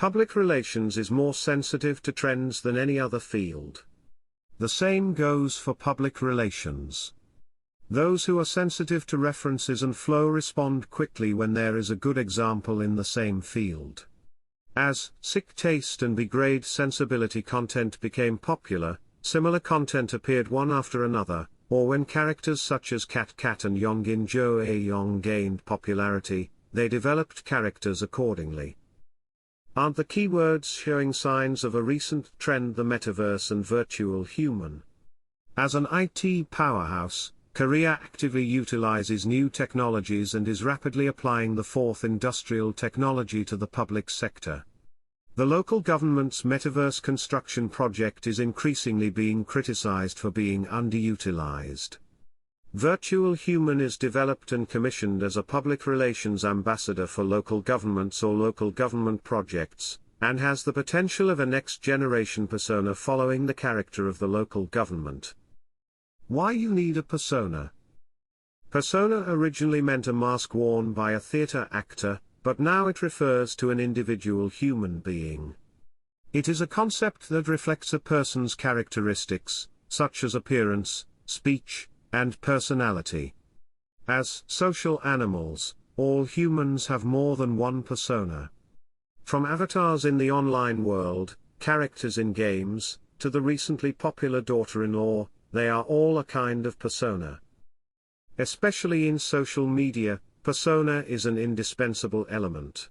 Public relations is more sensitive to trends than any other field. The same goes for public relations. Those who are sensitive to references and flow respond quickly when there is a good example in the same field. As sick taste and B-grade sensibility content became popular, similar content appeared one after another, or when characters such as Cat Cat and Yongin Jo Ae-yong gained popularity, they developed characters accordingly. Aren't the keywords showing signs of a recent trend: the metaverse and virtual human? As an IT powerhouse, Korea actively utilizes new technologies and is rapidly applying the fourth industrial technology to the public sector. The local government's metaverse construction project is increasingly being criticized for being underutilized. Virtual Human is developed and commissioned as a public relations ambassador for local governments or local government projects, and has the potential of a next-generation persona following the character of the local government. Why you need a persona? Persona originally meant a mask worn by a theater actor, but now it refers to an individual human being. It is a concept that reflects a person's characteristics, such as appearance, speech, and personality. As social animals, all humans have more than one persona. From avatars in the online world, characters in games, to the recently popular daughter-in-law, they are all a kind of persona. Especially in social media, persona is an indispensable element.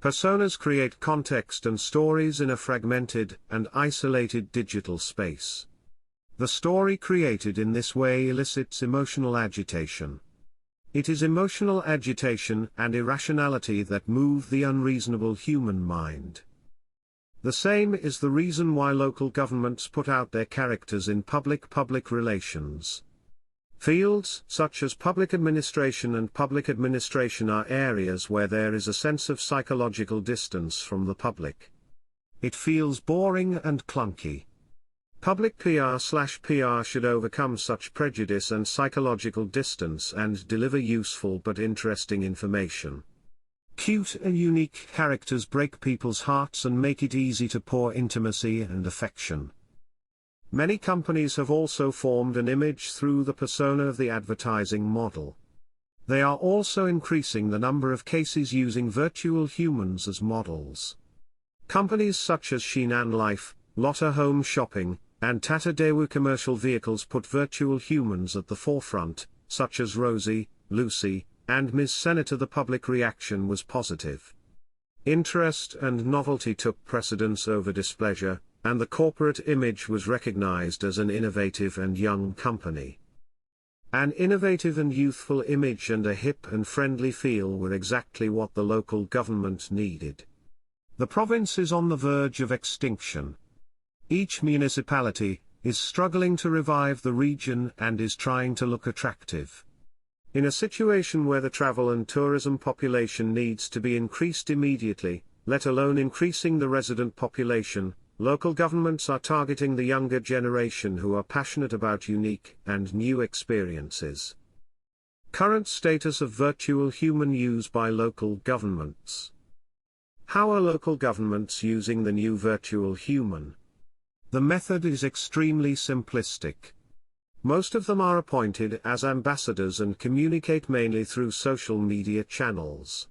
Personas create context and stories in a fragmented and isolated digital space. The story created in this way elicits emotional agitation. It is emotional agitation and irrationality that move the unreasonable human mind. The same is the reason why local governments put out their characters in public relations. Fields such as public administration and public administration are areas where there is a sense of psychological distance from the public. It feels boring and clunky. Public PR/PR should overcome such prejudice and psychological distance and deliver useful but interesting information. Cute and unique characters break people's hearts and make it easy to pour intimacy and affection. Many companies have also formed an image through the persona of the advertising model. They are also increasing the number of cases using virtual humans as models. Companies such as Shinan Life, Lotte Home Shopping, and Tata Daewoo Commercial Vehicles put virtual humans at the forefront, such as Rosie, Lucy, and Ms. Senator. The public reaction was positive. Interest and novelty took precedence over displeasure, and the corporate image was recognized as an innovative and young company. An innovative and youthful image and a hip and friendly feel were exactly what the local government needed. The province is on the verge of extinction. Each municipality is struggling to revive the region and is trying to look attractive. In a situation where the travel and tourism population needs to be increased immediately, let alone increasing the resident population, local governments are targeting the younger generation who are passionate about unique and new experiences. Current status of virtual human use by local governments. How are local governments using the new virtual human? The method is extremely simplistic. Most of them are appointed as ambassadors and communicate mainly through social media channels.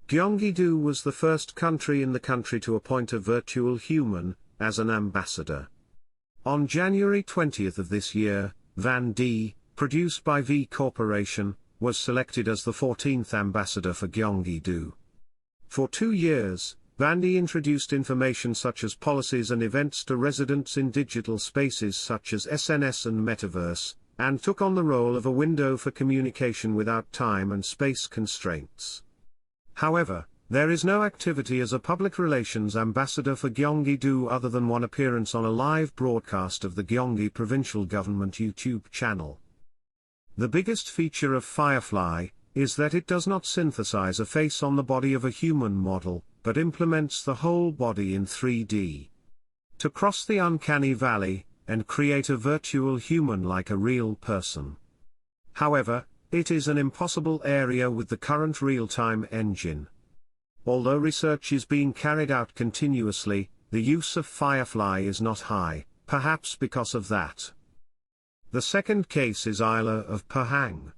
Gyeonggi-do was the first country in the country to appoint a virtual human as an ambassador. On January 20th of this year, Van D, produced by V Corporation, was selected as the 14th ambassador for Gyeonggi-do. For 2 years, Van D introduced information such as policies and events to residents in digital spaces such as SNS and Metaverse, and took on the role of a window for communication without time and space constraints. However, there is no activity as a public relations ambassador for Gyeonggi-do other than one appearance on a live broadcast of the Gyeonggi Provincial Government YouTube channel. The biggest feature of Firefly is that it does not synthesize a face on the body of a human model, but implements the whole body in 3D. To cross the uncanny valley, and create a virtual human like a real person. However, it is an impossible area with the current real-time engine. Although research is being carried out continuously, the use of Firefly is not high, perhaps because of that. The second case is Ayla of Pahang.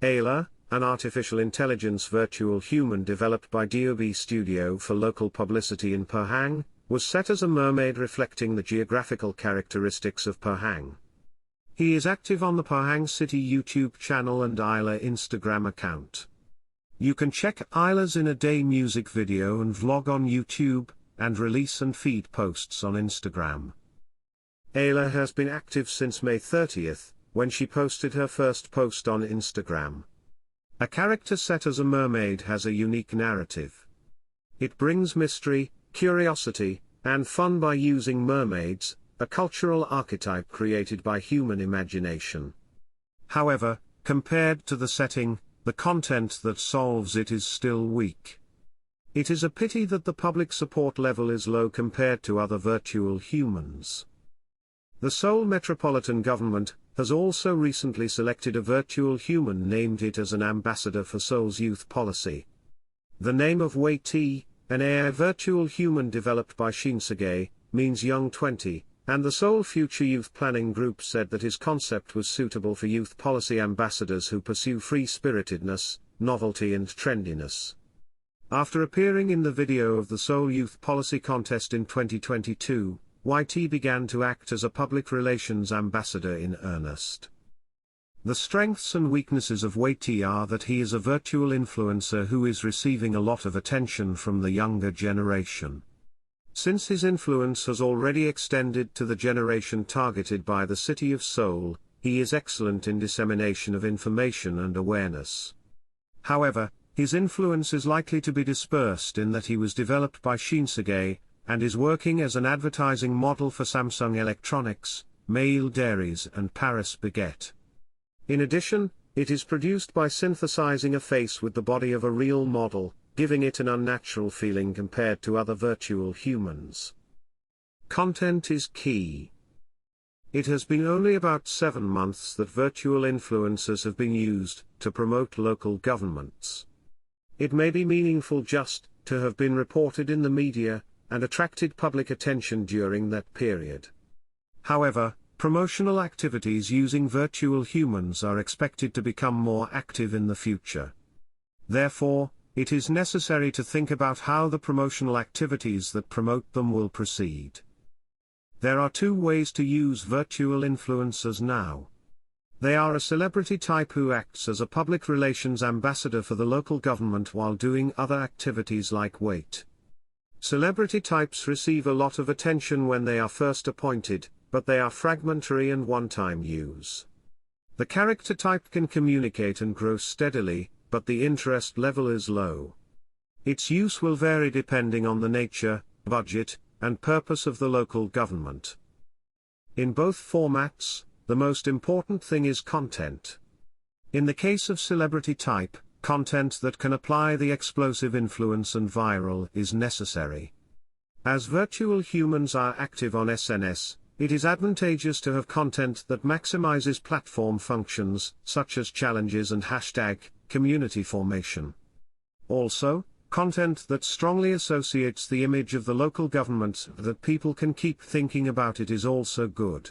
Ayla, an artificial intelligence virtual human developed by DOB Studio for local publicity in Pahang, was set as a mermaid reflecting the geographical characteristics of Pahang. He is active on the Pahang City YouTube channel and Ayla Instagram account. You can check Ayla's In a Day music video and vlog on YouTube, and release and feed posts on Instagram. Ayla has been active since May 30th, when she posted her first post on Instagram. A character set as a mermaid has a unique narrative. It brings mystery, curiosity, and fun by using mermaids, a cultural archetype created by human imagination. However, compared to the setting, the content that solves it is still weak. It is a pity that the public support level is low compared to other virtual humans. The Seoul Metropolitan Government has also recently selected a virtual human, named it as an ambassador for Seoul's youth policy. The name of Wei T, an AI virtual human developed by Shinsegae, means young 20, and the Seoul Future Youth Planning Group said that his concept was suitable for youth policy ambassadors who pursue free-spiritedness, novelty and trendiness. After appearing in the video of the Seoul Youth Policy Contest in 2022, YT began to act as a public relations ambassador in earnest. The strengths and weaknesses of YT are that he is a virtual influencer who is receiving a lot of attention from the younger generation. Since his influence has already extended to the generation targeted by the city of Seoul, he is excellent in dissemination of information and awareness. However, his influence is likely to be dispersed in that he was developed by Shinsegae, and is working as an advertising model for Samsung Electronics, Mail Dairies and Paris Baguette. In addition, it is produced by synthesizing a face with the body of a real model, giving it an unnatural feeling compared to other virtual humans. Content is key. It has been only about 7 months that virtual influencers have been used to promote local governments. It may be meaningful just to have been reported in the media, and attracted public attention during that period. However, promotional activities using virtual humans are expected to become more active in the future. Therefore, it is necessary to think about how the promotional activities that promote them will proceed. There are 2 ways to use virtual influencers now. They are a celebrity type who acts as a public relations ambassador for the local government while doing other activities like wait. Celebrity types receive a lot of attention when they are first appointed, but they are fragmentary and one-time use. The character type can communicate and grow steadily, but the interest level is low. Its use will vary depending on the nature, budget, and purpose of the local government. In both formats, the most important thing is content. In the case of celebrity type, content that can apply the explosive influence and viral is necessary. As virtual humans are active on SNS, it is advantageous to have content that maximizes platform functions, such as challenges and hashtag community formation. Also, content that strongly associates the image of the local government that people can keep thinking about it is also good.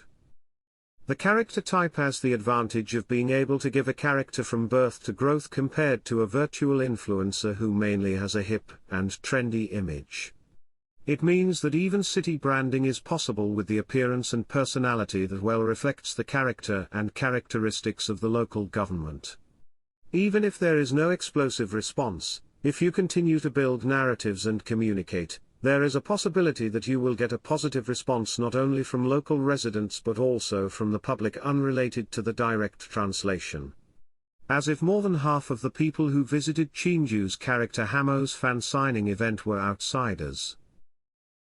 The character type has the advantage of being able to give a character from birth to growth compared to a virtual influencer who mainly has a hip and trendy image. It means that even city branding is possible with the appearance and personality that well reflects the character and characteristics of the local government. Even if there is no explosive response, if you continue to build narratives and communicate, there is a possibility that you will get a positive response not only from local residents but also from the public unrelated to the direct translation. As if more than half of the people who visited Chinju's character Hamo's fan signing event were outsiders.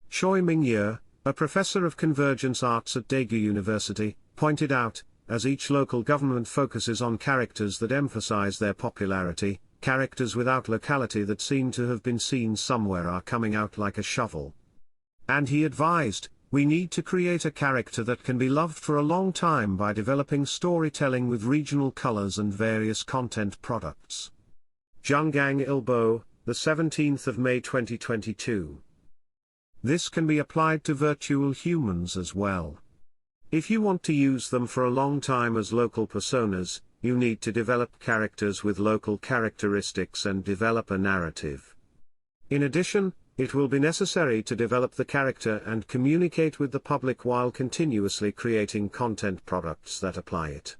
Choi Ming-ye, a professor of convergence arts at Daegu University, pointed out, as each local government focuses on characters that emphasize their popularity, characters without locality that seem to have been seen somewhere are coming out like a shovel. And he advised, we need to create a character that can be loved for a long time by developing storytelling with regional colors and various content products. Jungang Ilbo, the 17th of May 2022. This can be applied to virtual humans as well. If you want to use them for a long time as local personas, you need to develop characters with local characteristics and develop a narrative. In addition, it will be necessary to develop the character and communicate with the public while continuously creating content products that apply it.